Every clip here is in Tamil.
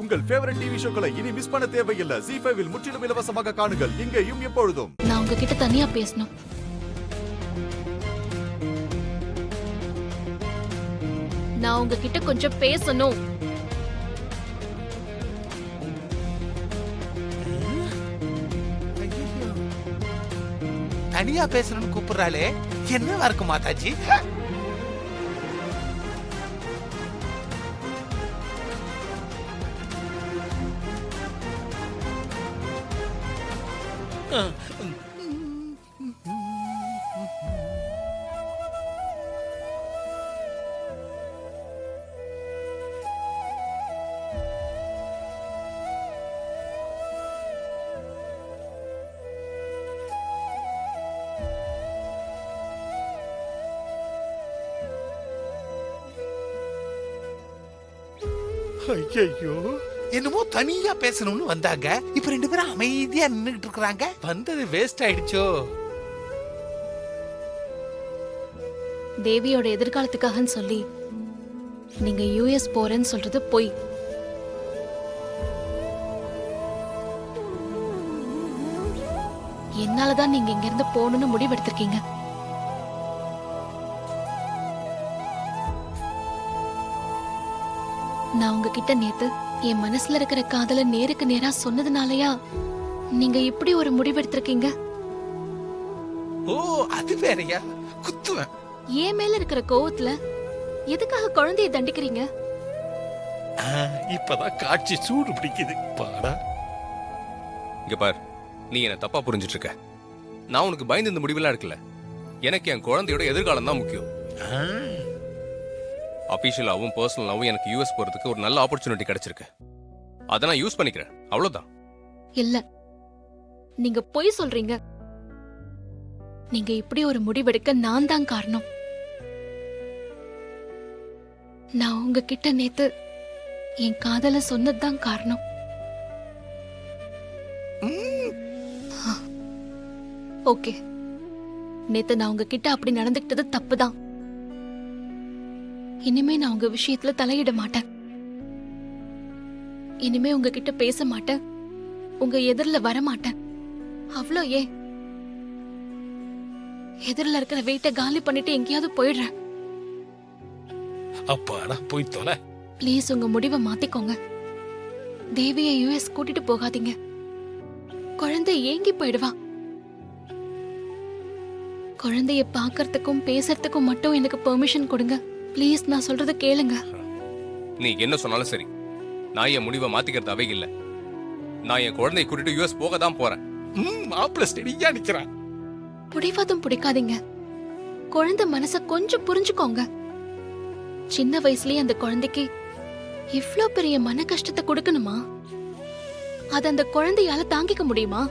உங்கள் ஃபேவரட் டிவி ஷோக்களை இனி மிஸ் பண்ண தேவையில்லை. ZEE5 இல் முற்றிலும் இலவசமாக காணுங்கள், இங்கேயும் எப்பொழுதும். நான் உங்ககிட்ட தனியா பேசணும். நான் உங்ககிட்ட கொஞ்சம் பேசணும். தனியா பேசணும்னு கூப்பிடுறாளே, என்னவா இருக்கு மாதாஜி? ஐயோ, என்னமோ தனியா பேசணும்னு வந்தாங்க. இப்ப ரெண்டு பேரும் அமைதியா நின்னுகிட்டு இருக்காங்க. வந்தது வேஸ்ட் ஆயிடுச்சோ. தேவியோட எதிர்காலத்துக்காகன்னு சொல்லி நீங்க யுஎஸ் போறேன்னு சொல்றது பொய். என்னாலதான் நீங்க இங்க இருந்து போகணும்னு முடிவெடுத்திருக்கீங்க. நான் உங்ககிட்ட நேத்து என் மனசுல இருக்கிற காதல நேருக்கு நேரா சொன்னதுனாலயா நீங்க இப்படி ஒரு முடிவெடுத்திருக்கீங்க? ஓ, அது வேறயா? குத்துவேன். ஏன் மேல இருக்கிற கோவத்துல எதுக்காக குழந்தையை தண்டிக்கிறீங்க? இப்பதான் காட்சி சூடு பிடிக்குது. பாடா, இங்க பார், நீ என்ன தப்பா புரிஞ்சிட்டு இருக்க. நான் உனக்கு பயந்து இந்த முடிவெல்லாம் எடுக்கல. எனக்கு என் குழந்தையோட எதிர்காலம் தான் முக்கியம். அபிஷியலாவும் பர்சனலாவும் எனக்கு யூஎஸ் போறதுக்கு ஒரு நல்ல ஆப்பர்ச்சுனிட்டி கிடைச்சிருக்கு. அதை நான் யூஸ் பண்ணிக்கிறேன், அவ்வளவுதான். இல்ல, நீங்க பொய் சொல்றீங்க. நீங்க இப்படி ஒரு முடிவெடுக்க நான் தான் காரணம். நான் உங்ககிட்ட நேத்து என் காதல சொன்னதுதான் காரணம். ஓகே, நேத்து நான் உங்ககிட்ட அப்படி நடந்துக்கிட்டது தப்புதான். இனிமே நான் உங்க விஷயத்துல தலையிட மாட்டேன். இனிமே உங்ககிட்ட பேச மாட்டேன், உங்க எதிரில வர மாட்டேன். அவ்வளோ ஏன், எதிரில இருக்கிற வெயிட்ட காலி பண்ணிட்டு எங்கேயாவது போயிடுறேன். அப்பாடா, போய் தொலை. ப்ளீஸ் உங்க முடிவை மாத்திக்கோங்க. தேவியை யுஎஸ் கூட்டிட்டு போகாதீங்க. குழந்தை ஏங்கி போயிடுவா. குழந்தைய பாக்கறதுக்கும் பேசுறதுக்கும் மட்டும் எனக்கு பெர்மிஷன் கொடுங்க. ப்ளீஸ், நான் சொல்றத கேளுங்க. நீ என்ன சொன்னாலும் சரி, நான் என் முடிவை மாத்திக்கிறதாவே இல்ல. நான் என் குழந்தையை கூட்டிட்டு யூஎஸ் போக தான் போறேன். மாப்பிள்ள ஸ்டெடியா நிக்கிறான். பிடிவாதம் பிடிக்காதீங்க. குழந்தை மனச கொஞ்சம் புரிஞ்சுக்கோங்க. சின்ன வயசுலயே அந்த குழந்தைக்கு இவ்ளோ பெரிய மன கஷ்டத்தை கொடுக்கணுமா? அது அந்த குழந்தையால தாங்கிக்க முடியுமா?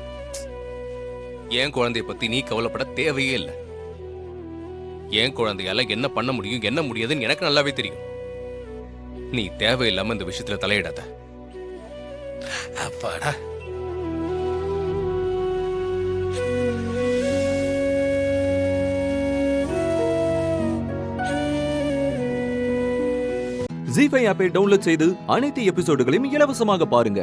என் குழந்தைய பத்தி நீ கவலைப்பட தேவையே இல்லை. என் குழந்தையால என்ன பண்ண முடியும், என்ன முடியாதுன்னு எனக்கு நல்லாவே தெரியும். நீ தேவையில்லாம இந்த விஷயத்துல தலையிடாத. அப்பாடா. ZEE5 ஆப்பை டவுன்லோட் செய்து அனைத்து எபிசோடுகளையும் இலவசமாக பாருங்க.